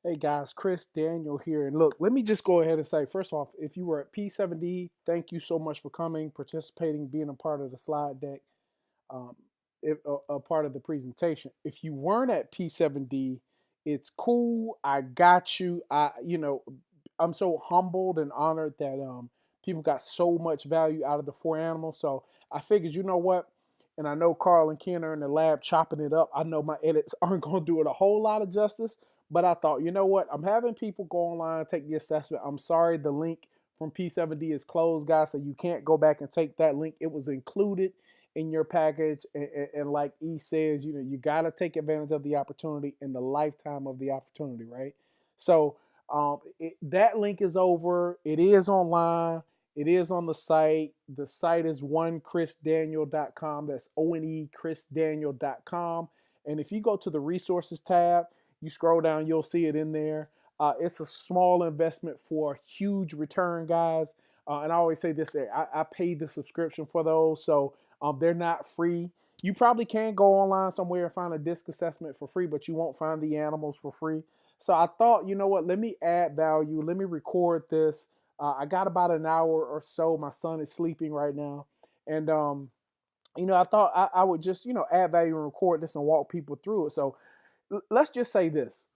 Hey guys, Chris Daniel here. And look, let me just go ahead and say, first off, if you were at P7D, thank you so much for coming, participating, being a part of the slide deck, um, a part of the presentation. If you weren't at P7D, it's cool. I got you. I'm so humbled and honored that people got so much value out of the four animals. So I figured, you know what? And I know Carl and Ken are in the lab chopping it up. I know my edits aren't going to do it a whole lot of justice, but I thought, you know what? I'm having people go online, take the assessment. I'm sorry the link from P7D is closed, guys, so you can't go back and take that link. It was included in your package. And like E says, you got to take advantage of the opportunity in the lifetime of the opportunity, right? So that link is over. It is online. It is on the site. The site is onechrisdaniel.com. That's onechrisdaniel.com. And if you go to the resources tab, you scroll down, you'll see it in there. It's a small investment for a huge return, guys. And I always say this: I paid the subscription for those, so they're not free. You probably can go online somewhere and find a disc assessment for free, but you won't find the animals for free. So I thought, you know what? Let me add value. Let me record this. I got about an hour or so. My son is sleeping right now, and I thought I would just add value and record this and walk people through it. So let's just say this: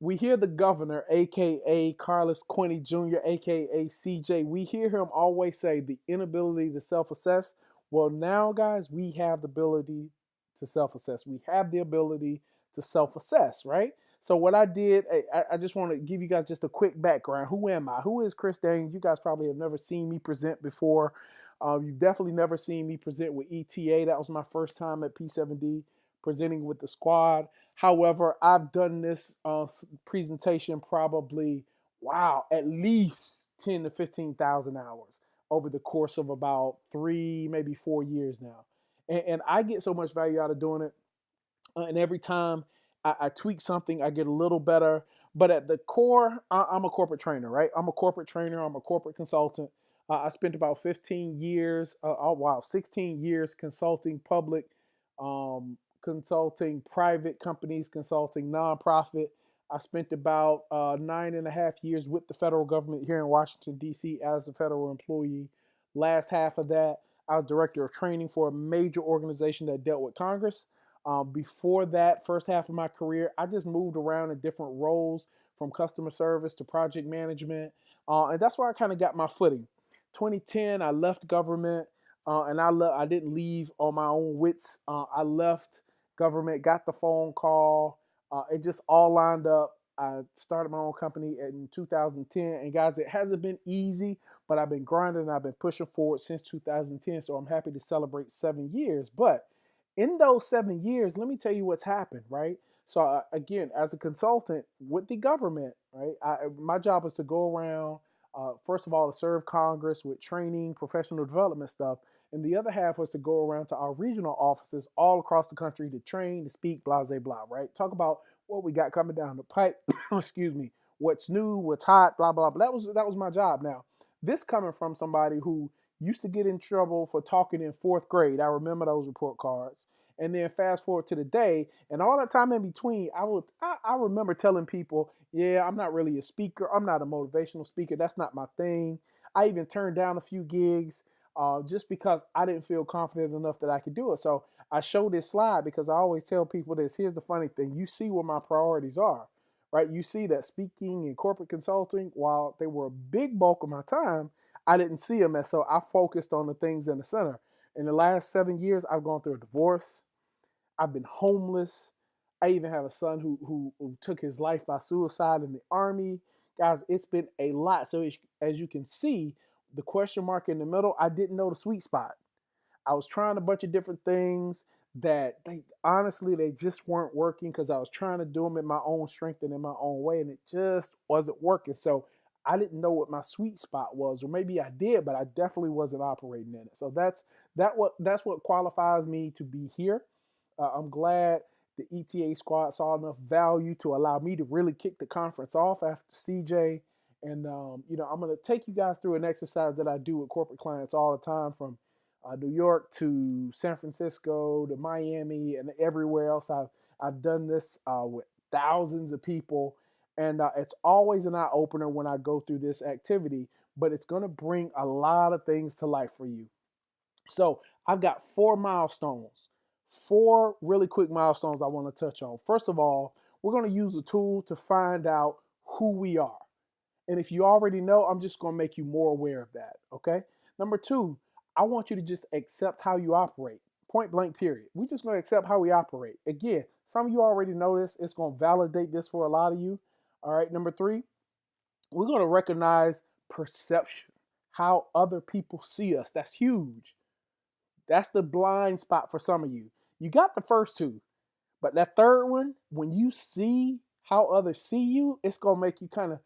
we hear the governor, aka Carlos Quinney Jr., aka CJ. We hear him always say the inability to self-assess. Well, now, guys, we have the ability to self-assess. We have the ability to self-assess, right? So what I did, I just want to give you guys just a quick background. Who am I? Who is Chris Daniels? You guys probably have never seen me present before. You've definitely never seen me present with ETA. That was my first time at P7D presenting with the squad. However, I've done this presentation probably, wow, at least 10 to 15,000 hours over the course of about 3, maybe 4 years now. And I get so much value out of doing it. And every time I tweak something, I get a little better. But at the core, I'm a corporate trainer, right? I'm a corporate trainer. I'm a corporate consultant. I spent about 15 years, 16 years consulting public, consulting private companies, consulting nonprofit. I spent about 9.5 years with the federal government here in Washington, D.C. as a federal employee. Last half of that, I was director of training for a major organization that dealt with Congress. Before that, first half of my career, I just moved around in different roles from customer service to project management. And that's where I kind of got my footing. 2010, I left government and I didn't leave on my own wits. I left government, got the phone call. It just all lined up. I started my own company in 2010. And guys, it hasn't been easy, but I've been grinding and I've been pushing forward since 2010. So I'm happy to celebrate 7 years. But in those 7 years, let me tell you what's happened, right? So again, as a consultant with the government, right, my job is to go around, first of all, to serve Congress with training, professional development stuff, and the other half was to go around to our regional offices all across the country to train, to speak, blah, blah, blah, right? Talk about what we got coming down the pipe. Excuse me, what's new, what's hot, blah, blah, blah. That was my job. Now, this coming from somebody who used to get in trouble for talking in fourth grade. I remember those report cards. And then fast forward to the day, and all that time in between, I remember telling people, yeah, I'm not really a speaker. I'm not a motivational speaker. That's not my thing. I even turned down a few gigs just because I didn't feel confident enough that I could do it. So I show this slide because I always tell people this. Here's the funny thing: you see where my priorities are, right? You see that speaking and corporate consulting, while they were a big bulk of my time, I didn't see them as so. I focused on the things in the center. In the last 7 years, I've gone through a divorce. I've been homeless. I even have a son who took his life by suicide in the army. Guys, it's been a lot. So as you can see, the question mark in the middle, I didn't know the sweet spot. I was trying a bunch of different things that they honestly they just weren't working because I was trying to do them in my own strength and in my own way, and it just wasn't working. So I didn't know what my sweet spot was, or maybe I did, but I definitely wasn't operating in it. So that's what qualifies me to be here. I'm glad the ETA squad saw enough value to allow me to really kick the conference off after CJ. And I'm going to take you guys through an exercise that I do with corporate clients all the time, from New York to San Francisco to Miami and everywhere else. I've done this with thousands of people. And it's always an eye opener when I go through this activity, but it's going to bring a lot of things to life for you. So I've got 4 milestones, 4 really quick milestones I want to touch on. First of all, we're going to use a tool to find out who we are. And if you already know, I'm just going to make you more aware of that. Okay. Number two, I want you to just accept how you operate. Point blank, period. We're just going to accept how we operate. Again, some of you already know this. It's going to validate this for a lot of you. All right. Number three, we're going to recognize perception, how other people see us. That's huge. That's the blind spot for some of you. You got the first two, but that third one, when you see how others see you, it's gonna make you kind of,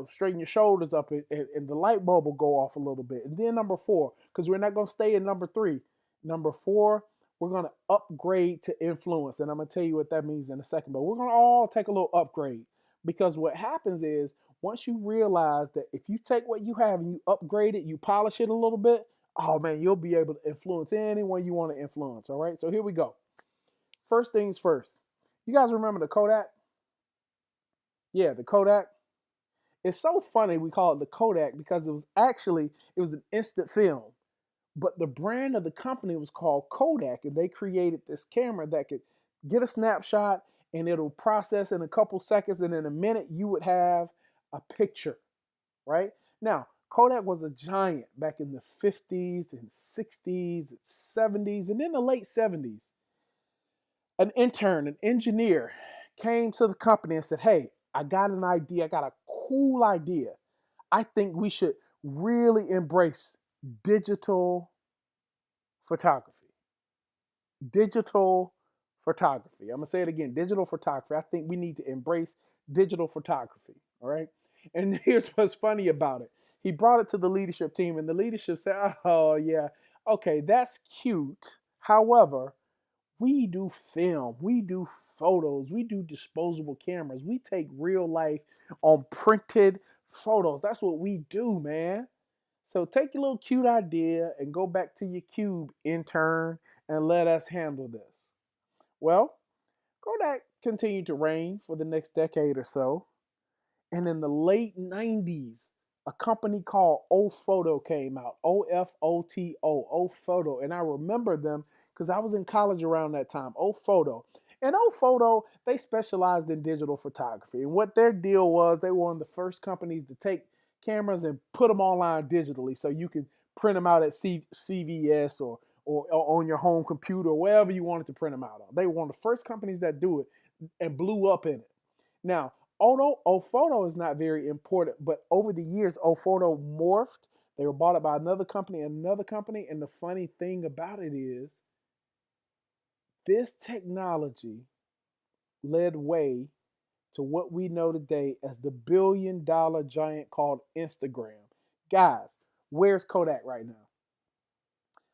straighten your shoulders up, and the light bulb will go off a little bit. And then number four, because we're not gonna stay in number three. Number four, we're gonna upgrade to influence, and I'm gonna tell you what that means in a second. But we're gonna all take a little upgrade, because what happens is once you realize that if you take what you have and you upgrade it, you polish it a little bit, oh man, you'll be able to influence anyone you want to influence. All right, so here we go. First things first. You guys remember the Kodak? Yeah, the Kodak. It's so funny we call it the Kodak because it was an instant film. But the brand of the company was called Kodak, and they created this camera that could get a snapshot and it'll process in a couple seconds, and in a minute you would have a picture, right? Now, Kodak was a giant back in the 50s and 60s, 70s, and then the late 70s. An intern, an engineer came to the company and said, "Hey, I got an idea. I got a cool idea. I think we should really embrace digital photography." Digital photography. I'm going to say it again, digital photography. I think we need to embrace digital photography. All right. And here's what's funny about it. He brought it to the leadership team, and the leadership said, "Oh, yeah, okay, that's cute. However, we do film, we do photos, we do disposable cameras. We take real life on printed photos. That's what we do, man. So take your little cute idea and go back to your cube, intern, and let us handle this." Well, Kodak continued to reign for the next decade or so. And in the late 90s, a company called Photo came out. Ophoto, Photo. And I remember them because I was in college around that time. Photo. And Photo, they specialized in digital photography. And what their deal was, they were one of the first companies to take cameras and put them online digitally so you can print them out at CVS or on your home computer or wherever you wanted to print them out on. They were one of the first companies that do it and blew up in it. Now, although Photo is not very important, but over the years, Photo morphed. They were bought up by another company, and the funny thing about it is this technology led way to what we know today as the billion-dollar giant called Instagram. Guys, where's Kodak right now?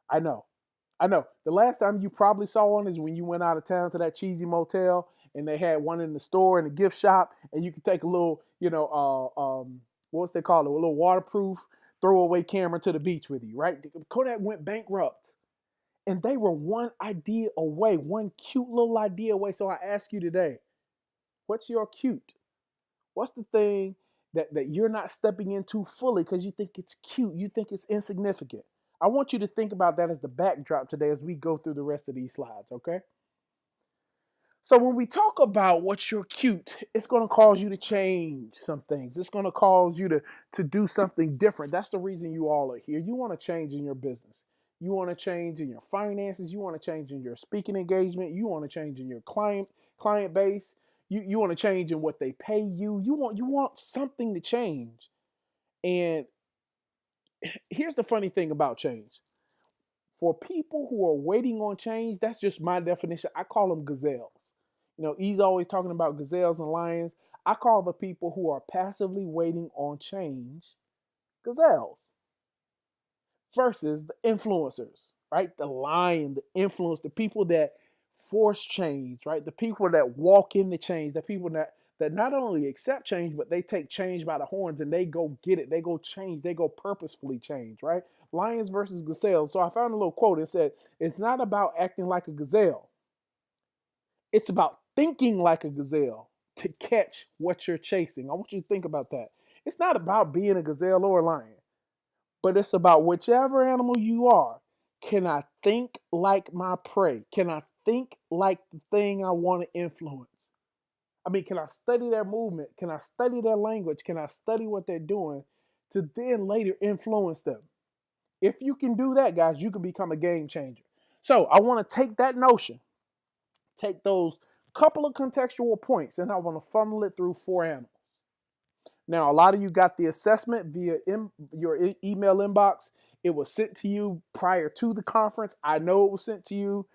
I know. I know. The last time you probably saw one is when you went out of town to that cheesy motel and they had one in the store in the gift shop, and you could take a little, what's they call it, a little waterproof throwaway camera to the beach with you, right? Kodak went bankrupt, and they were one idea away, one cute little idea away. So I ask you today, what's your cute? What's the thing that you're not stepping into fully because you think it's cute, you think it's insignificant? I want you to think about that as the backdrop today as we go through the rest of these slides, okay? So when we talk about what's your cute, it's going to cause you to change some things. It's going to cause you to do something different. That's the reason you all are here. You want to change in your business. You want to change in your finances. You want to change in your speaking engagement. You want to change in your client base. You want to change in what they pay you. You want something to change. And here's the funny thing about change. For people who are waiting on change, that's just my definition. I call them gazelles. He's always talking about gazelles and lions. I call the people who are passively waiting on change gazelles versus the influencers, right? The lion, the influence, the people that force change, right? The people that walk into change, the people that not only accept change, but they take change by the horns and they go get it. They go change. They go purposefully change, right? Lions versus gazelles. So I found a little quote. It said, "It's not about acting like a gazelle. It's about thinking like a gazelle." to catch what you're chasing. I want you to think about that. It's not about being a gazelle or a lion, but it's about whichever animal you are. Can I think like my prey? Can I think like the thing I want to influence? I mean, can I study their movement? Can I study their language? Can I study what they're doing to then later influence them? If you can do that, guys, you can become a game changer. So I want to take that notion, take those couple of contextual points, and I want to funnel it through 4 animals. Now, a lot of you got the assessment via your email inbox. It was sent to you prior to the conference. I know it was sent to you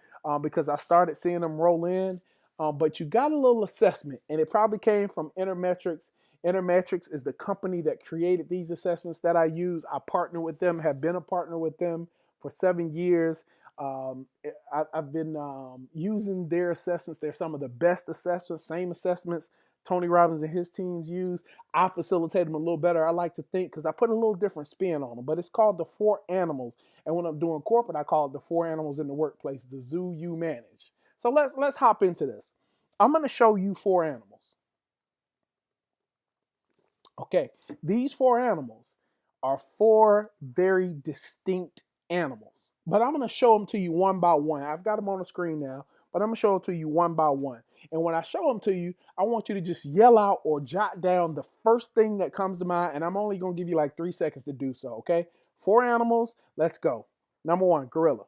because I started seeing them roll in. But you got a little assessment, and it probably came from Intermetrics. Intermetrics is the company that created these assessments that I use. I partner with them, have been a partner with them for 7 years. I've been using their assessments. They're some of the best assessments, same assessments Tony Robbins and his teams use. I facilitate them a little better, I like to think, because I put a little different spin on them. But it's called the 4 animals. And when I'm doing corporate, I call it the 4 animals in the workplace, the zoo you manage. So let's hop into this. I'm going to show you 4 animals. Okay, these 4 animals are 4 very distinct animals. But I'm going to show them to you one by one. I've got them on the screen now, but I'm going to show them to you one by one. And when I show them to you, I want you to just yell out or jot down the first thing that comes to mind, and I'm only going to give you like 3 seconds to do so, okay? 4 animals, let's go. Number 1, gorilla.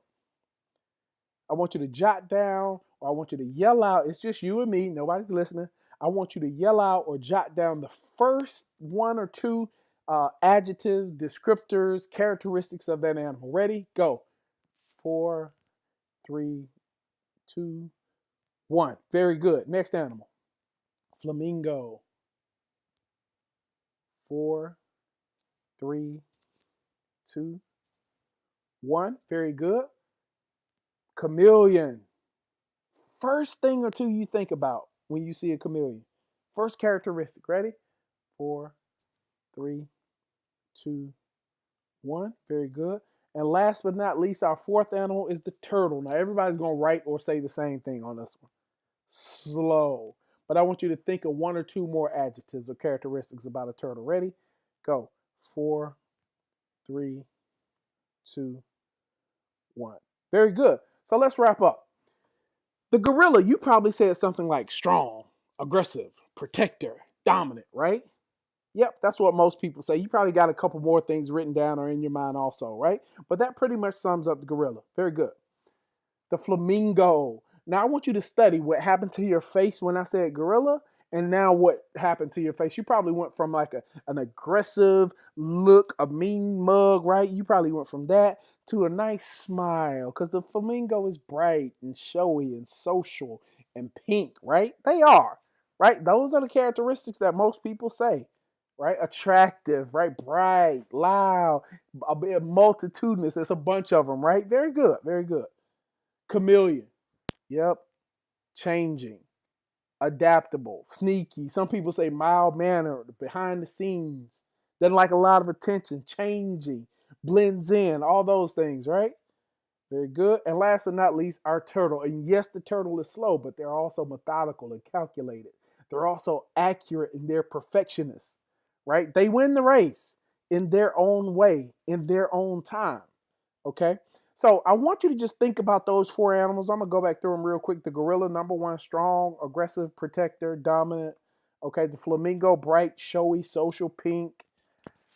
I want you to jot down, or I want you to yell out. It's just you and me. Nobody's listening. I want you to yell out or jot down the first 1 or 2 adjectives, descriptors, characteristics of that animal. Ready? Go. 4, 3, 2, 1. Very good. Next animal. Flamingo. 4, 3, 2, 1. Very good. Chameleon. First thing or 2 you think about when you see a chameleon. First characteristic. Ready? 4, 3, 2, 1. Very good. And last but not least, our 4th animal is the turtle. Now, everybody's going to write or say the same thing on this one. Slow. But I want you to think of 1 or 2 more adjectives or characteristics about a turtle. Ready? Go. 4, 3, 2, 1. Very good. So let's wrap up. The gorilla, you probably said something like strong, aggressive, protector, dominant, right? Yep, that's what most people say. You probably got a couple more things written down or in your mind also, right? But that pretty much sums up the gorilla. Very good. The flamingo. Now I want you to study what happened to your face when I said gorilla, and now what happened to your face. You probably went from like an aggressive look, a mean mug, right? You probably went from that to a nice smile, because the flamingo is bright and showy and social and pink, right? They are, right? Those are the characteristics that most people say. Right? Attractive, right? Bright, loud, a bit multitudinous. There's a bunch of them, right? Very good, very good. Chameleon. Yep. Changing. Adaptable. Sneaky. Some people say mild-mannered, behind the scenes. Doesn't like a lot of attention. Changing. Blends in. All those things, right? Very good. And last but not least, our turtle. And yes, the turtle is slow, but they're also methodical and calculated. They're also accurate and they're perfectionists. Right? They win the race in their own way, in their own time. Okay? So I want you to just think about those 4 animals. I'm going to go back through them real quick. The gorilla, number 1, strong, aggressive, protector, dominant. Okay? The flamingo, bright, showy, social, pink.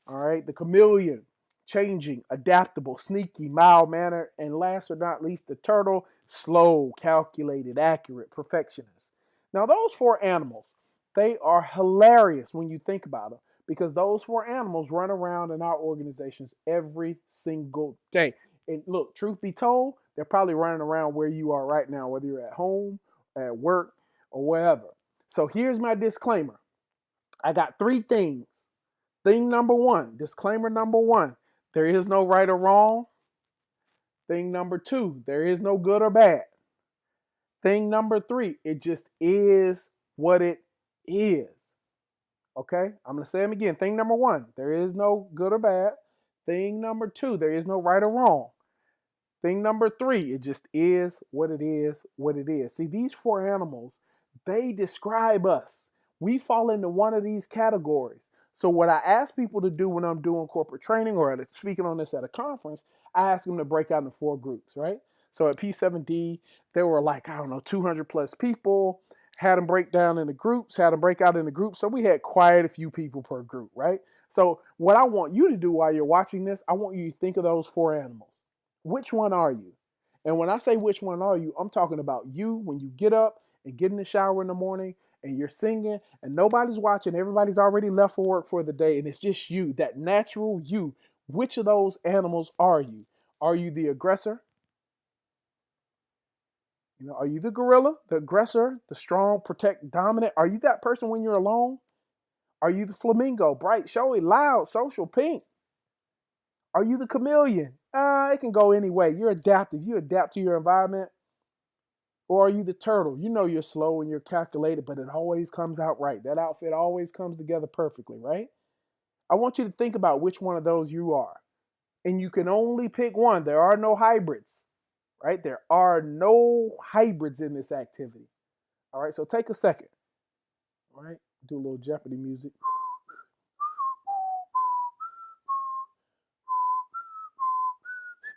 All right? The chameleon, changing, adaptable, sneaky, mild-mannered. And last but not least, the turtle, slow, calculated, accurate, perfectionist. Now, those 4 animals, they are hilarious when you think about them, because those 4 animals run around in our organizations every single day. And look, truth be told, they're probably running around where you are right now, whether you're at home, at work, or wherever. So here's my disclaimer. I got 3 things. Thing number 1, disclaimer number 1, there is no right or wrong. Thing number 2, there is no good or bad. Thing number 3, it just is what it is. Okay, I'm going to say them again. Thing number 1, there is no good or bad. Thing number 2, there is no right or wrong. Thing number 3, it just is what it is, what it is. See, these 4 animals, they describe us. We fall into one of these categories. So what I ask people to do when I'm doing corporate training or speaking on this at a conference, I ask them to break out into 4 groups, right? So at P7D, there were like, I don't know, 200 plus people, had them break down into groups, had them break out into groups. So we had quite a few people per group, right? So what I want you to do while you're watching this, I want you to think of those 4 animals. Which one are you? And when I say which one are you, I'm talking about you when you get up and get in the shower in the morning and you're singing and nobody's watching, everybody's already left for work for the day and it's just you, that natural you. Which of those animals are you? Are you the aggressor? Are you the gorilla, the aggressor, the strong, protect, dominant? Are you that person when you're alone? Are you the flamingo, bright, showy, loud, social, pink? Are you the chameleon? It can go any way. You're adaptive. You adapt to your environment. Or are you the turtle? You know you're slow and you're calculated, but it always comes out right. That outfit always comes together perfectly, right? I want you to think about which one of those you are. And you can only pick one. There are no hybrids, right? There are no hybrids in this activity. All right, so take a second. All right, do a little Jeopardy music.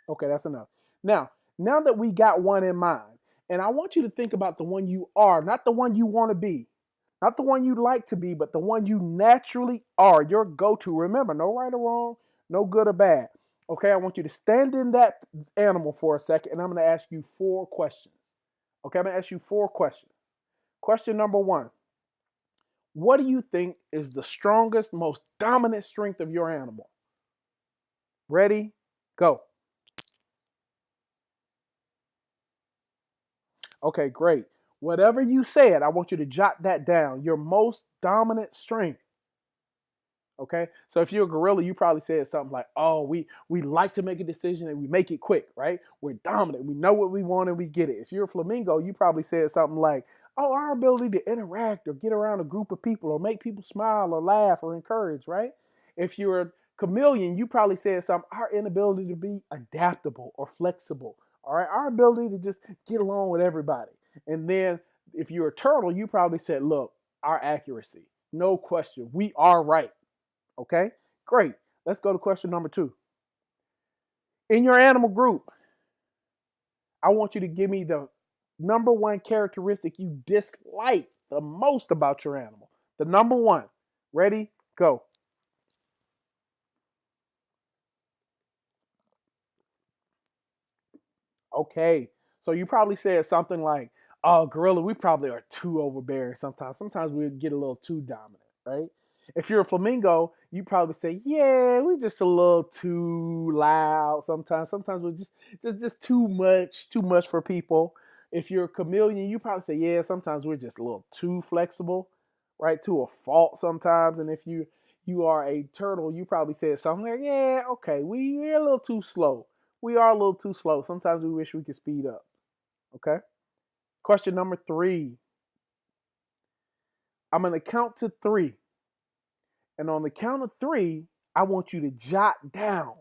Okay, that's enough. Now that we got one in mind, and I want you to think about the one you are, not the one you want to be, not the one you like to be, but the one you naturally are, your go-to. Remember, no right or wrong, no good or bad. Okay, I want you to stand in that animal for a second, and I'm going to ask you 4 questions. Okay, I'm going to ask you 4 questions. Question number 1. What do you think is the strongest, most dominant strength of your animal? Ready? Go. Okay, great. Whatever you said, I want you to jot that down. Your most dominant strength. Okay, so if you're a gorilla, you probably said something like, "Oh, we like to make a decision and we make it quick, right? We're dominant. We know what we want and we get it." If you're a flamingo, you probably said something like, "Oh, our ability to interact or get around a group of people or make people smile or laugh or encourage," right? If you're a chameleon, you probably said something, "Our inability to be adaptable or flexible." All right, our ability to just get along with everybody. And then if you're a turtle, you probably said, "Look, our accuracy, no question, we are right." Okay, great. Let's go to question number 2. In your animal group, I want you to give me the number 1 characteristic you dislike the most about your animal. The number 1. Ready? Go. Okay. So you probably said something like, "Oh, gorilla, we probably are too overbearing sometimes. Sometimes we get a little too dominant, right?" If you're a flamingo, you probably say, "Yeah, we're just a little too loud sometimes. Sometimes we're just too much for people." If you're a chameleon, you probably say, "Yeah, sometimes we're just a little too flexible, right? To a fault sometimes." And if you are a turtle, you probably said something like, "Yeah, okay, we're a little too slow. We are a little too slow. Sometimes we wish we could speed up." Okay. Question number 3. I'm going to count to 3. And on the count of 3, I want you to jot down,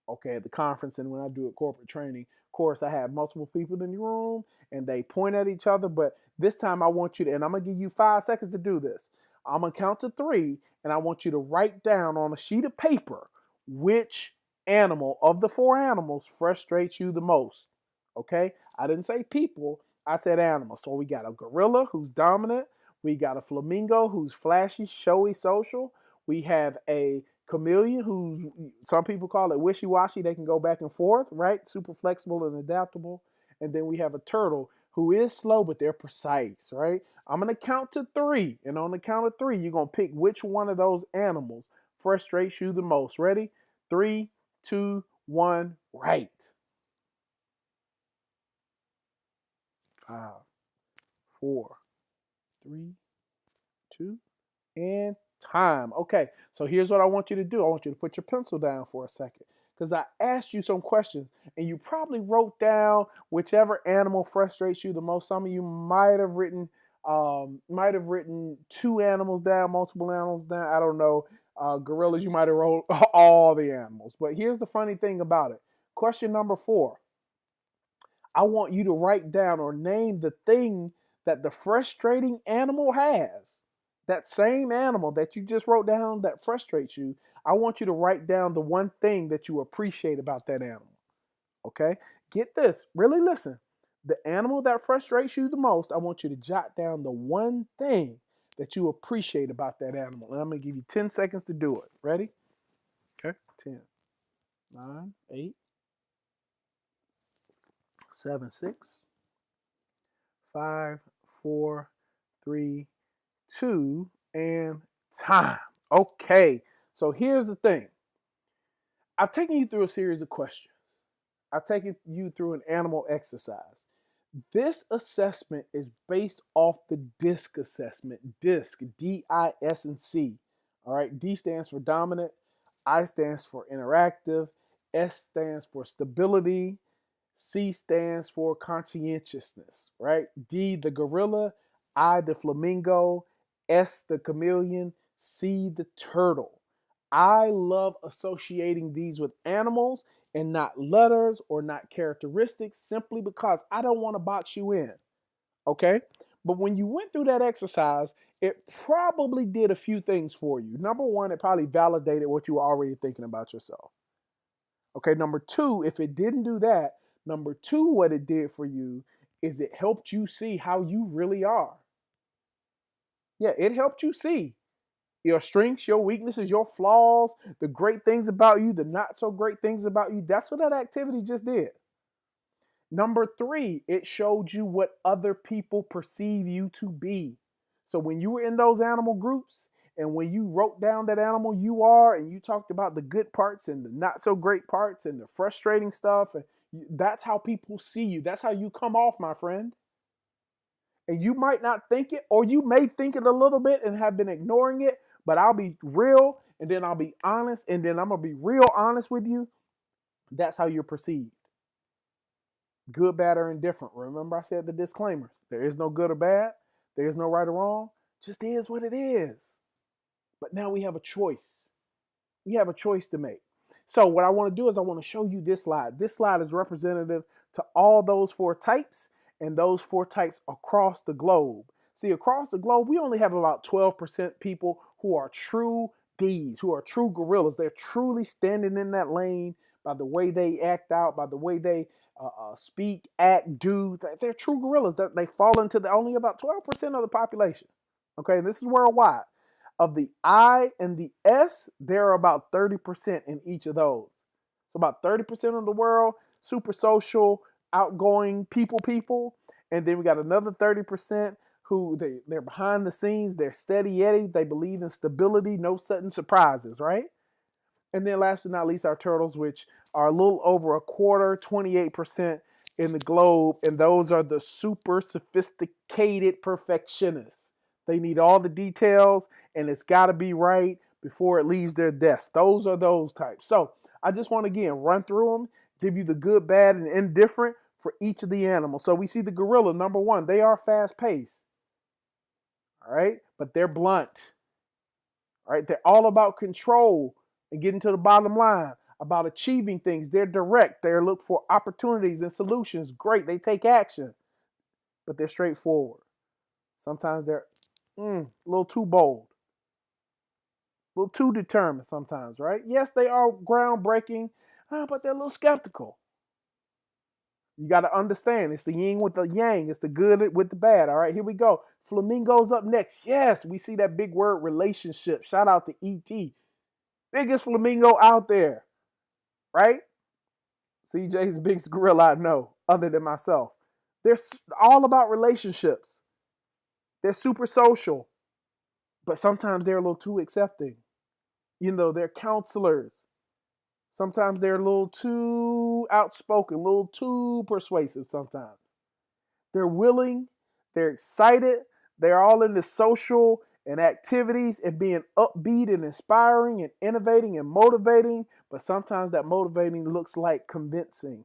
okay, at the conference and when I do a corporate training. Of course, I have multiple people in the room and they point at each other. But this time I want you to, and I'm going to give you 5 seconds to do this. I'm going to count to 3 and I want you to write down on a sheet of paper which animal of the 4 animals frustrates you the most. Okay? I didn't say people, I said animals. So we got a gorilla who's dominant. We got a flamingo who's flashy, showy, social. We have a chameleon who's, some people call it wishy-washy. They can go back and forth, right? Super flexible and adaptable. And then we have a turtle who is slow, but they're precise, right? I'm going to count to 3. And on the count of 3, you're going to pick which one of those animals frustrates you the most. Ready? 3, 2, 1, right. 5, 4, 3, 2, and time. Okay, so here's what I want you to do. I want you to put your pencil down for a second because I asked you some questions and you probably wrote down whichever animal frustrates you the most. Some of you might have written 2 animals down, multiple animals down. I don't know. Gorillas, you might have wrote all the animals. But here's the funny thing about it. Question number 4. I want you to write down or name the thing that the frustrating animal has. That same animal that you just wrote down that frustrates you, I want you to write down the one thing that you appreciate about that animal. Okay? Get this. Really listen. The animal that frustrates you the most, I want you to jot down the one thing that you appreciate about that animal. And I'm going to give you 10 seconds to do it. Ready? Okay. 10, 9, 8, 7, 6, 5, 4, 3, 2, and time. Okay. So here's the thing. I've taken you through a series of questions. I've taken you through an animal exercise. This assessment is based off the DISC assessment. DISC, D-I-S and C. All right, D stands for dominant, I stands for interactive, S stands for stability, C stands for conscientiousness, right? D, the gorilla, I, the flamingo, S, the chameleon, C, the turtle. I love associating these with animals and not letters or not characteristics simply because I don't want to box you in, okay? But when you went through that exercise, it probably did a few things for you. Number one, it probably validated what you were already thinking about yourself. Okay, number two, if it didn't do that, number two, what it did for you is it helped you see how you really are. Yeah, it helped you see your strengths, your weaknesses, your flaws, the great things about you, the not so great things about you. That's what that activity just did. Number three, it showed you what other people perceive you to be. So when you were in those animal groups and when you wrote down that animal you are and you talked about the good parts and the not so great parts and the frustrating stuff, and that's how people see you. That's how you come off, my friend. And you might not think it, or you may think it a little bit and have been ignoring it, but I'll be real and then I'll be honest and then I'm going to be real honest with you. That's how you're perceived. Good, bad, or indifferent. Remember, I said the disclaimer. There is no good or bad. There is no right or wrong. Just is what it is. But now we have a choice. We have a choice to make. So what I want to do is I want to show you this slide. This slide is representative to all those four types and those four types across the globe. See, across the globe, we only have about 12% people who are true Ds, who are true gorillas. They're truly standing in that lane by the way they act out, by the way they speak, act, do. They're true gorillas. They fall into only about 12% of the population. Okay, and this is worldwide. Of the I and the S, there are about 30% in each of those. So about 30% of the world, super social, outgoing people. And then we got another 30% who they're behind the scenes, they're steady Eddie, they believe in stability, no sudden surprises, right? And then last but not least, our turtles, which are a little over a quarter, 28% in the globe. And those are the super sophisticated perfectionists. They need all the details and it's got to be right before it leaves their desk. Those are those types. So I just want to, again, run through them, give you the good, bad, and indifferent for each of the animals. So we see the gorilla, number one, they are fast paced. All right. But they're blunt. All right. They're all about control and getting to the bottom line, about achieving things. They're direct. They look for opportunities and solutions. Great. They take action, but they're straightforward. Sometimes they're a little too bold, a little too determined sometimes, right? Yes, they are groundbreaking, but they're a little skeptical. You got to understand, it's the yin with the yang. It's the good with the bad. All right, here we go. Flamingo's up next. Yes, we see that big word relationship. Shout out to E.T. Biggest flamingo out there, right? CJ's the biggest gorilla I know, other than myself. They're all about relationships. They're super social, but sometimes they're a little too accepting. You know, they're counselors. Sometimes they're a little too outspoken, a little too persuasive sometimes. They're willing, they're excited, they're all into social and activities and being upbeat and inspiring and innovating and motivating, but sometimes that motivating looks like convincing.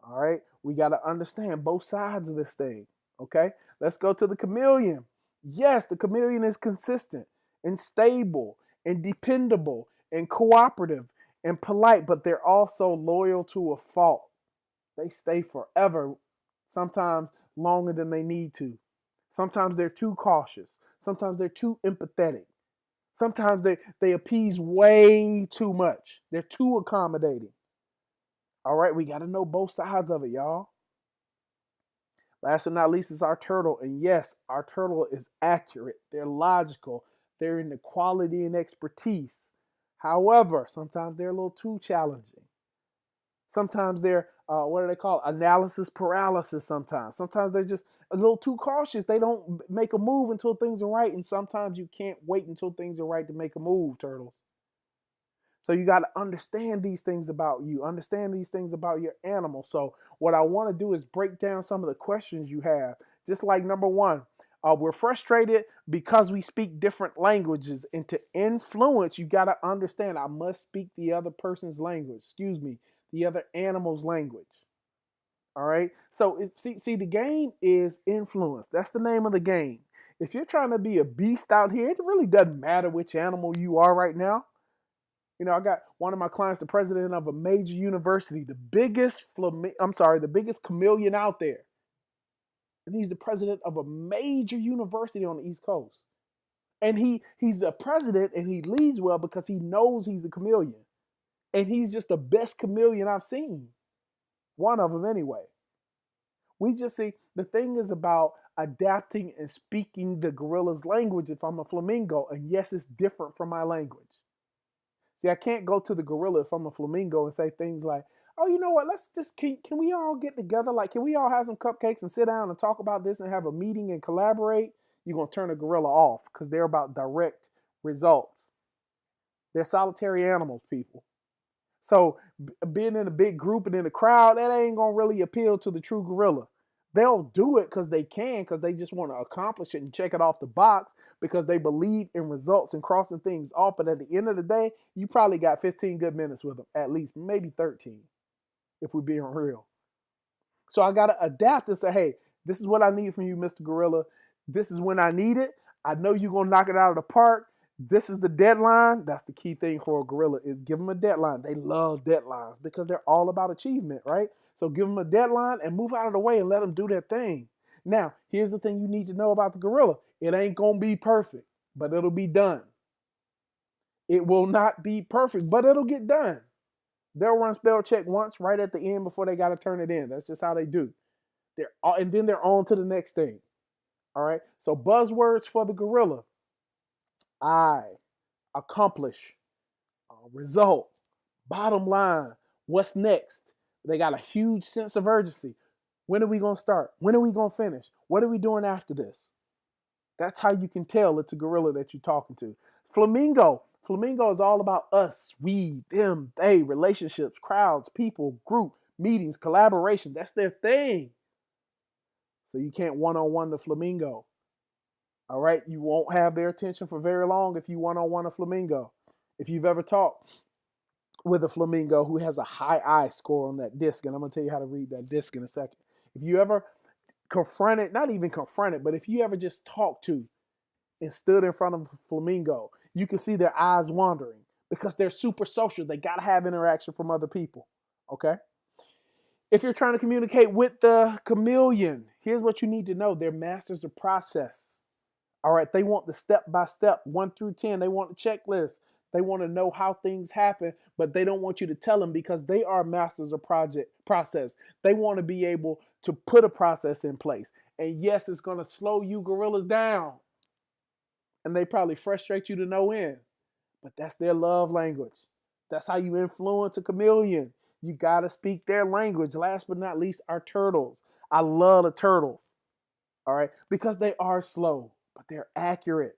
All right, we got to understand both sides of this thing. Okay, let's go to the chameleon. Yes, the chameleon is consistent and stable and dependable and cooperative and polite, but they're also loyal to a fault. They stay forever, sometimes longer than they need to. Sometimes they're too cautious. Sometimes they're too empathetic. Sometimes they appease way too much. They're too accommodating. All right, we got to know both sides of it, y'all. Last but not least is our turtle. And yes, our turtle is accurate. They're logical. They're in the quality and expertise. However, sometimes they're a little too challenging. Sometimes they're, what do they call it? Analysis paralysis sometimes they're just a little too cautious. They don't make a move until things are right. And sometimes you can't wait until things are right to make a move, turtle. So you got to understand these things about you, understand these things about your animal. So what I want to do is break down some of the questions you have. Just like number one, we're frustrated because we speak different languages. And to influence, you got to understand I must speak the other person's language. Excuse me, the other animal's language. All right. So see, the game is influence. That's the name of the game. If you're trying to be a beast out here, it really doesn't matter which animal you are right now. You know, I got one of my clients, the president of a major university, the biggest chameleon out there. And he's the president of a major university on the East Coast. And he's the president and he leads well because he knows he's the chameleon. And he's just the best chameleon I've seen. One of them anyway. We just see the thing is about adapting and speaking the gorilla's language if I'm a flamingo. And yes, it's different from my language. See, I can't go to the gorilla if I'm a flamingo and say things like, oh, you know what, let's just, can we all get together? Like, can we all have some cupcakes and sit down and talk about this and have a meeting and collaborate? You're going to turn a gorilla off because they're about direct results. They're solitary animals, people. So being in a big group and in a crowd, that ain't going to really appeal to the true gorilla. They'll do it because they just want to accomplish it and check it off the box because they believe in results and crossing things off. But at the end of the day, you probably got 15 good minutes with them, at least, maybe 13, if we're being real. So I got to adapt and say, hey, this is what I need from you, Mr. Gorilla. This is when I need it. I know you're going to knock it out of the park. This is the deadline. That's the key thing for a gorilla is give them a deadline. They love deadlines because they're all about achievement, right? So give them a deadline and move out of the way and let them do their thing. Now, here's the thing you need to know about the gorilla. It ain't going to be perfect, but it'll be done. It will not be perfect, but it'll get done. They'll run spell check once right at the end before they got to turn it in. That's just how they do. And then they're on to the next thing. All right. So buzzwords for the gorilla. I, accomplish, result, bottom line, what's next? They got a huge sense of urgency. When are we going to start? When are we going to finish? What are we doing after this? That's how you can tell it's a gorilla that you're talking to. Flamingo is all about us, we, them, they, relationships, crowds, people, group, meetings, collaboration. That's their thing. So you can't one-on-one the flamingo. All right, you won't have their attention for very long if you one-on-one a flamingo. If you've ever talked with a flamingo who has a high I score on that disc, and I'm going to tell you how to read that disc in a second. If you ever confronted, not even confronted, but if you ever just talked to and stood in front of a flamingo, you can see their eyes wandering because they're super social. They got to have interaction from other people, okay? If you're trying to communicate with the chameleon, here's what you need to know. They're masters of process. All right, they want the step-by-step, 1 through 10. They want the checklist. They want to know how things happen, but they don't want you to tell them because they are masters of process. They want to be able to put a process in place. And yes, it's going to slow you gorillas down. And they probably frustrate you to no end. But that's their love language. That's how you influence a chameleon. You got to speak their language. Last but not least, our turtles. I love the turtles. All right, because they are slow, but they're accurate.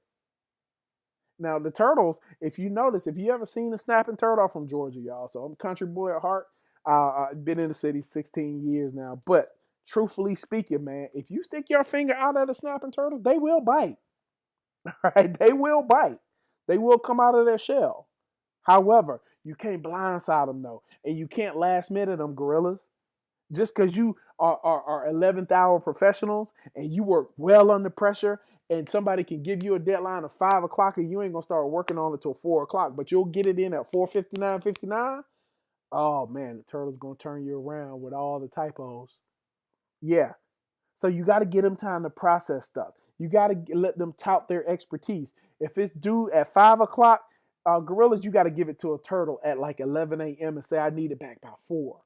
Now, the turtles, if you notice, if you ever seen a snapping turtle from Georgia, y'all, so I'm a country boy at heart. I've been in the city 16 years now. But truthfully speaking, man, if you stick your finger out at a snapping turtle, they will bite. All right, they will bite. They will come out of their shell. However, you can't blindside them, though. And you can't last minute them, gorillas. Just because you are 11th hour professionals and you work well under pressure and somebody can give you a deadline of 5 o'clock and you ain't going to start working on it till 4 o'clock, but you'll get it in at 4:59. Oh, man, the turtle's going to turn you around with all the typos. Yeah. So you got to get them time to process stuff. You got to let them tout their expertise. If it's due at 5 o'clock, gorillas, you got to give it to a turtle at like 11 a.m. and say, I need it back by 4.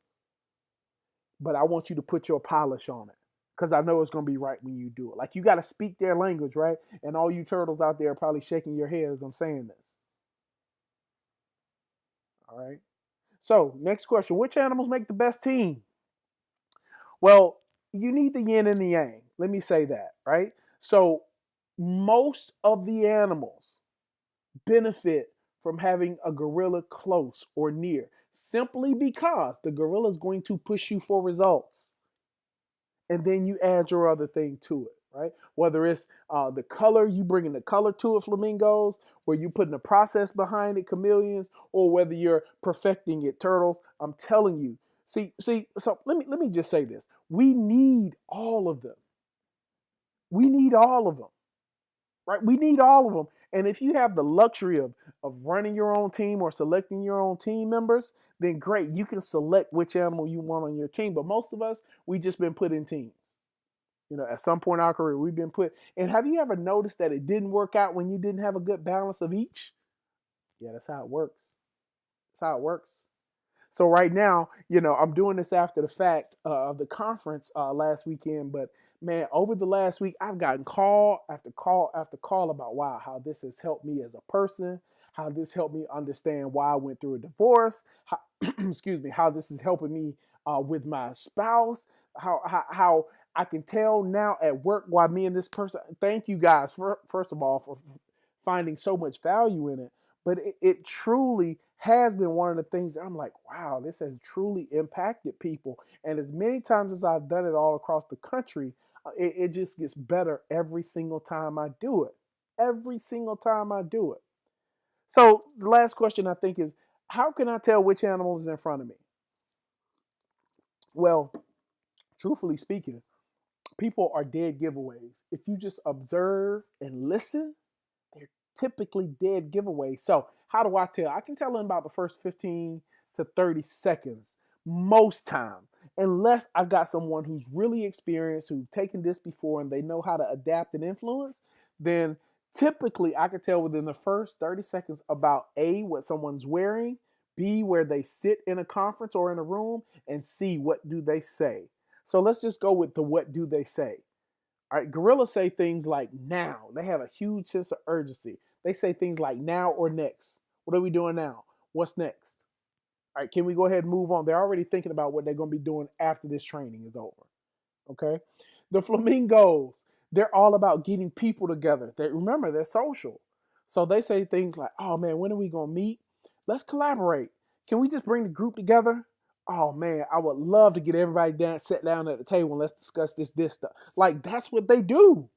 But I want you to put your polish on it because I know it's going to be right when you do it. Like you got to speak their language, right? And all you turtles out there are probably shaking your head as I'm saying this. All right. So, next question. Which animals make the best team? Well, you need the yin and the yang. Let me say that, right? So, most of the animals benefit from having a gorilla close or near simply because the gorilla is going to push you for results. And then you add your other thing to it, right? Whether it's the color, you bringing the color to it, flamingos, or you putting a process behind it, chameleons, or whether you're perfecting it, turtles. I'm telling you. See. So let me just say this: we need all of them. We need all of them, right? We need all of them. And if you have the luxury of running your own team or selecting your own team members, then great, you can select which animal you want on your team. But most of us, we just been put in teams. At some point in our career, we've been put. And have you ever noticed that it didn't work out when you didn't have a good balance of each? Yeah, that's how it works. That's how it works. So right now, I'm doing this after the fact of the conference last weekend. But man, over the last week, I've gotten call after call after call about how this has helped me as a person, how this helped me understand why I went through a divorce. How, excuse me, how this is helping me with my spouse. How I can tell now at work why me and this person. Thank you guys for first of all for finding so much value in it. But it truly has been one of the things that I'm like, wow, this has truly impacted people. And as many times as I've done it all across the country, it just gets better every single time I do it. Every single time I do it. So the last question I think is, how can I tell which animal is in front of me? Well, truthfully speaking, people are dead giveaways. If you just observe and listen, they're typically dead giveaways. So how do I tell? I can tell in about the first 15 to 30 seconds most time, unless I've got someone who's really experienced, who's taken this before and they know how to adapt and influence, then typically I can tell within the first 30 seconds about A, what someone's wearing, B, where they sit in a conference or in a room, and C, what do they say. So let's just go with the what do they say. All right, gorillas say things like now. They have a huge sense of urgency. They say things like now or next. What are we doing now? What's next? All right, can we go ahead and move on? They're already thinking about what they're going to be doing after this training is over. Okay? The flamingos, they're all about getting people together. Remember, they're social. So they say things like, oh man, when are we going to meet? Let's collaborate. Can we just bring the group together? Oh man, I would love to get everybody down, sit down at the table and let's discuss this stuff. Like that's what they do.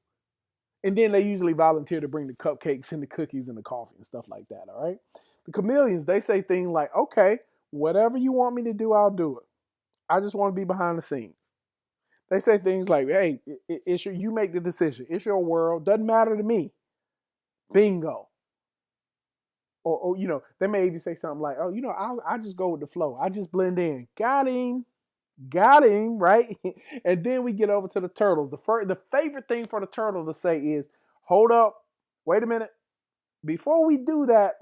And then they usually volunteer to bring the cupcakes and the cookies and the coffee and stuff like that. All right. The chameleons, they say things like, okay, whatever you want me to do, I'll do it. I just want to be behind the scenes. They say things like, hey, you make the decision. It's your world. Doesn't matter to me. Bingo. Or they may even say something like, oh, I just go with the flow. I just blend in. Got him, right? And then we get over to the turtles. The favorite thing for the turtle to say is, hold up, wait a minute. Before we do that,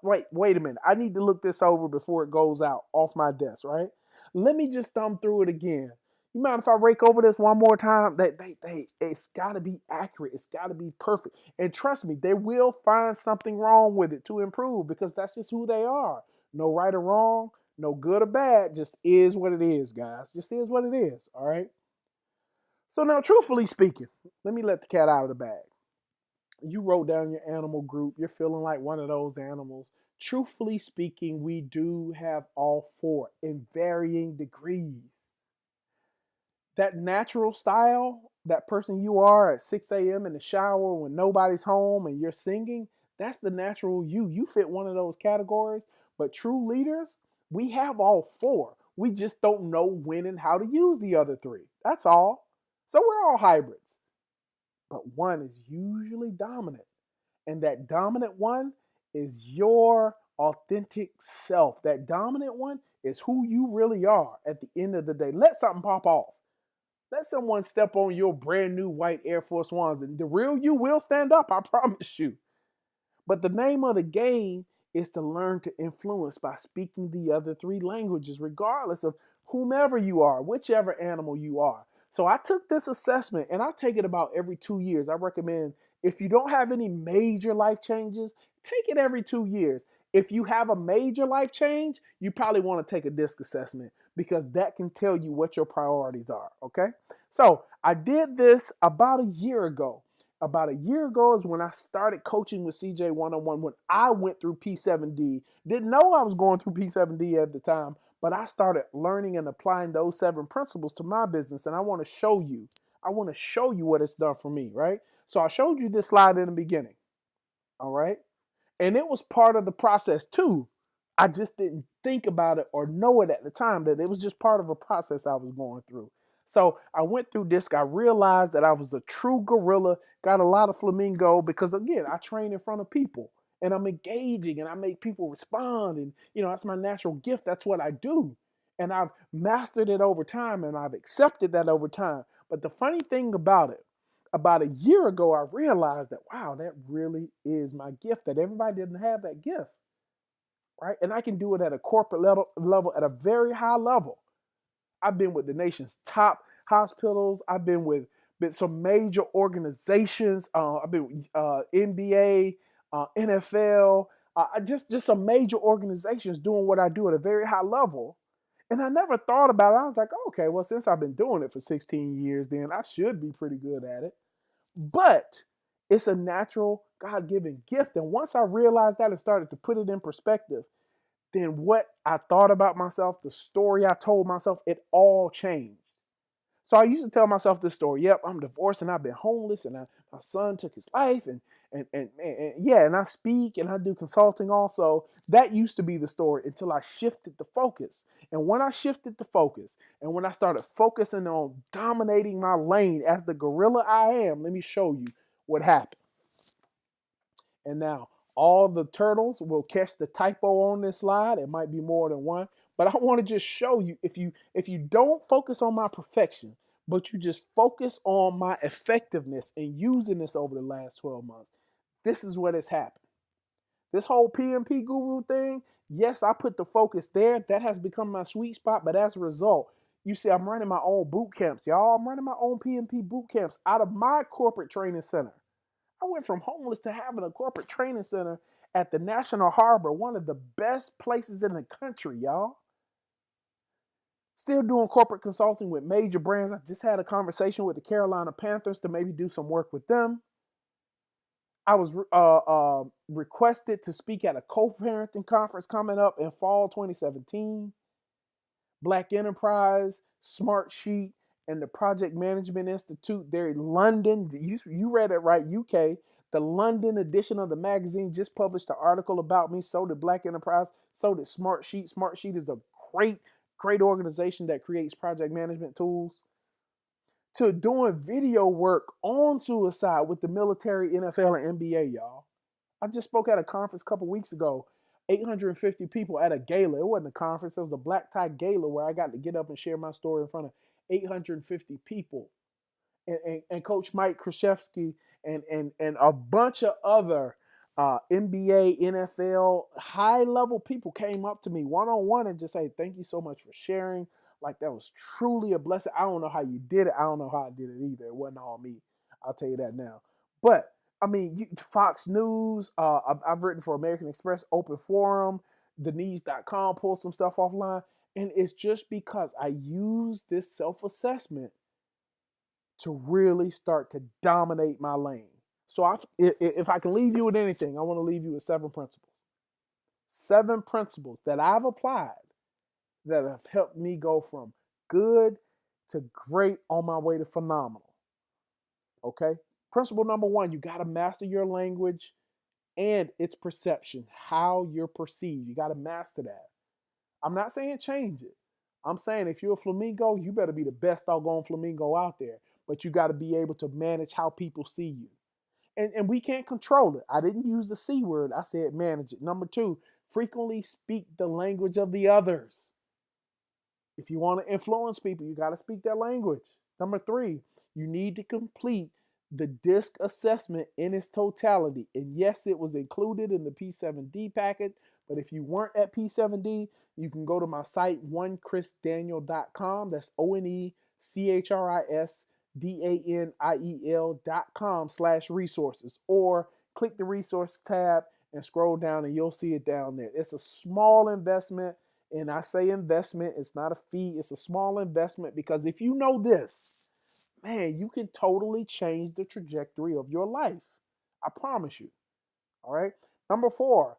wait a minute. I need to look this over before it goes out off my desk, right? Let me just thumb through it again. You mind if I rake over this one more time? It's got to be accurate. It's got to be perfect. And trust me, they will find something wrong with it to improve because that's just who they are. No right or wrong, no good or bad. Just is what it is, guys. Just is what it is, all right? So now, truthfully speaking, let me let the cat out of the bag. You wrote down your animal group. You're feeling like one of those animals. Truthfully speaking, we do have all four in varying degrees. That natural style, that person you are at 6 a.m. in the shower when nobody's home and you're singing, that's the natural you. You fit one of those categories. But true leaders, we have all four. We just don't know when and how to use the other three. That's all. So we're all hybrids. But one is usually dominant. And that dominant one is your authentic self. That dominant one is who you really are at the end of the day. Let something pop off. Let someone step on your brand new white Air Force Ones, and the real you will stand up, I promise you. But the name of the game is to learn to influence by speaking the other three languages, regardless of whomever you are, whichever animal you are. So I took this assessment and I take it about every 2 years. I recommend if you don't have any major life changes, take it every 2 years. If you have a major life change, you probably want to take a DISC assessment because that can tell you what your priorities are. Okay. So I did this about a year ago. About a year ago is when I started coaching with CJ one-on-one when I went through P7D. Didn't know I was going through P7D at the time, but I started learning and applying those 7 principles to my business. And I want to show you. I want to show you what it's done for me, right? So I showed you this slide in the beginning. All right. And it was part of the process too. I just didn't think about it or know it at the time that it was just part of a process I was going through. So I went through this. I realized that I was the true gorilla, got a lot of flamingo because, again, I train in front of people and I'm engaging and I make people respond. And, that's my natural gift. That's what I do. And I've mastered it over time and I've accepted that over time. But the funny thing about a year ago, I realized that, wow, that really is my gift, that everybody didn't have that gift, right? And I can do it at a corporate level at a very high level. I've been with the nation's top hospitals. I've been with some major organizations. I've been with NBA, NFL, just some major organizations doing what I do at a very high level. And I never thought about it. I was like, okay, well, since I've been doing it for 16 years, then I should be pretty good at it. But it's a natural God-given gift. And once I realized that and started to put it in perspective, then what I thought about myself, the story I told myself, it all changed. So I used to tell myself this story. Yep, I'm divorced and I've been homeless and my son took his life and I speak and I do consulting also. That used to be the story until I shifted the focus. And when I shifted the focus and when I started focusing on dominating my lane as the gorilla I am, let me show you what happened. And now all the turtles will catch the typo on this slide. It might be more than one, but I want to just show you if you don't focus on my perfection, but you just focus on my effectiveness and using this over the last 12 months, this is what has happened. This whole PMP guru thing, yes, I put the focus there. That has become my sweet spot, but as a result, you see, I'm running my own boot camps, y'all. I'm running my own PMP boot camps out of my corporate training center. I went from homeless to having a corporate training center at the National Harbor, one of the best places in the country, y'all. Still doing corporate consulting with major brands. I just had a conversation with the Carolina Panthers to maybe do some work with them. I was requested to speak at a co-parenting conference coming up in fall 2017. Black Enterprise, Smart Sheet, and the Project Management Institute. They're in London. You read it right, UK. The London edition of the magazine just published an article about me. So did Black Enterprise. So did Smart Sheet. Smart Sheet is a great organization that creates project management tools. To doing video work on suicide with the military, NFL, and NBA, y'all. I just spoke at a conference a couple weeks ago. 850 people at a gala. It wasn't a conference. It was a black tie gala where I got to get up and share my story in front of 850 people. And Coach Mike Krzyzewski and a bunch of other NBA, NFL, high-level people came up to me one-on-one and just say, thank you so much for sharing. Like, that was truly a blessing. I don't know how you did it. I don't know how I did it either. It wasn't all me. I'll tell you that now. But I mean, Fox News, I've written for American Express, Open Forum, TheNeeds.com, pull some stuff offline. And it's just because I use this self-assessment to really start to dominate my lane. So if I can leave you with anything, I want to leave you with 7 principles. 7 principles that I've applied that have helped me go from good to great on my way to phenomenal. Okay? Principle number 1, you got to master your language and its perception, how you're perceived. You got to master that. I'm not saying change it. I'm saying if you're a flamingo, you better be the best doggone flamingo out there. But you got to be able to manage how people see you. And we can't control it. I didn't use the C word. I said manage it. Number 2, frequently speak the language of the others. If you want to influence people, you got to speak their language. Number 3, you need to complete the DISC assessment in its totality. And yes, it was included in the P7D package, but if you weren't at P7D, you can go to my site, onechrisdaniel.com. That's ONECHRISDANIEL.com/resources. Or click the resource tab and scroll down and you'll see it down there. It's a small investment. And I say investment, it's not a fee, it's a small investment, because if you know this, man, you can totally change the trajectory of your life. I promise you. All right. Number 4,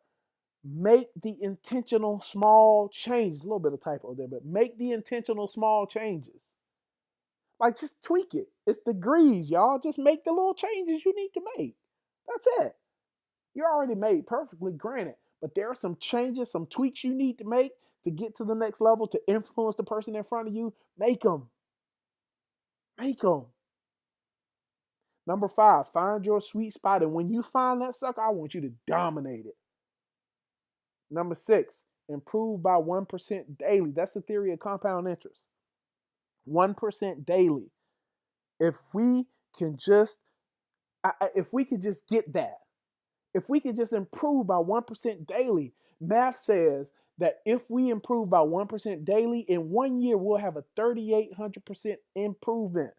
make the intentional small changes. A little bit of typo there, but make the intentional small changes. Like, just tweak it. It's degrees, y'all. Just make the little changes you need to make. That's it. You're already made perfectly, granted, but there are some changes, some tweaks you need to make to get to the next level, to influence the person in front of you. Make them. Make them. Number 5, find your sweet spot. And when you find that sucker, I want you to dominate it. Number 6, improve by 1% daily. That's the theory of compound interest. 1% daily. If we can just get that, if we could just improve by 1% daily, math says that if we improve by 1% daily, in 1 year, we'll have a 3,800% improvement.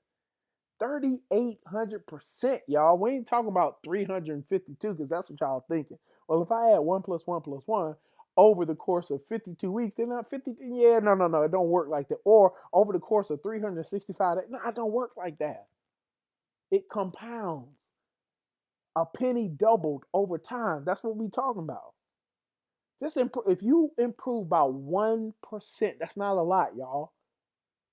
3,800%, y'all. We ain't talking about 352, because that's what y'all thinking. Well, if I add 1 plus 1 plus 1 over the course of 52 weeks, they're not 50. Yeah, no, it don't work like that. Or over the course of 365 days, no, it don't work like that. It compounds. A penny doubled over time. That's what we talking about. Just if you improve by 1%, that's not a lot, y'all.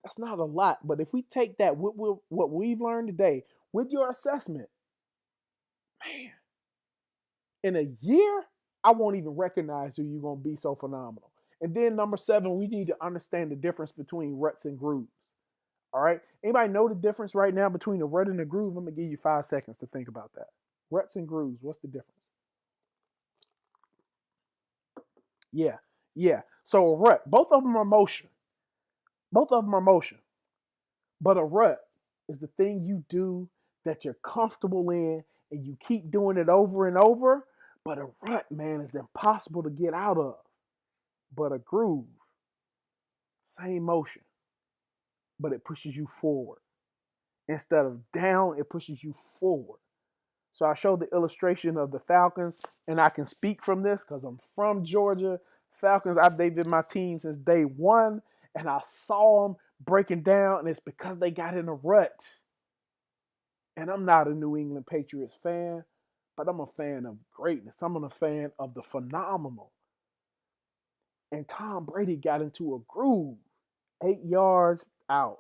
That's not a lot. But if we take that, what we've learned today with your assessment, man, in a year, I won't even recognize you. You're going to be so phenomenal. And then number 7, we need to understand the difference between ruts and grooves. All right. Anybody know the difference right now between a rut and a groove? I'm going to give you 5 seconds to think about that. Ruts and grooves, what's the difference? Yeah. So a rut, both of them are motion. But a rut is the thing you do that you're comfortable in and you keep doing it over and over. But a rut, man, is impossible to get out of. But a groove, same motion, but it pushes you forward. Instead of down, it pushes you forward. So I showed the illustration of the Falcons, and I can speak from this because I'm from Georgia. Falcons, they've been my team since day 1, and I saw them breaking down, and it's because they got in a rut. And I'm not a New England Patriots fan, but I'm a fan of greatness. I'm a fan of the phenomenal. And Tom Brady got into a groove. 8 yards out,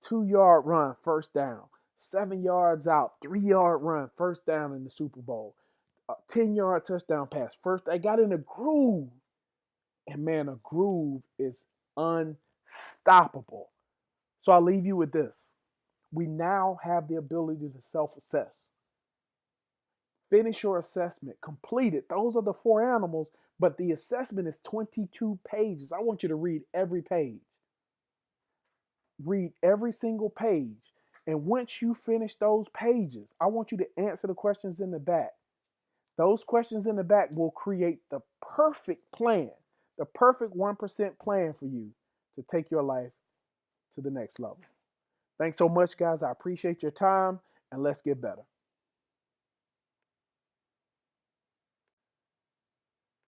2-yard run, first down. 7 yards out, 3-yard run, first down in the Super Bowl. 10-yard touchdown pass. First, they got in a groove. And man, a groove is unstoppable. So I'll leave you with this. We now have the ability to self-assess. Finish your assessment. Complete it. Those are the 4 animals, but the assessment is 22 pages. I want you to read every page. Read every single page. And once you finish those pages, I want you to answer the questions in the back. Those questions in the back will create the perfect plan, the perfect 1% plan for you to take your life to the next level. Thanks so much, guys. I appreciate your time, and let's get better.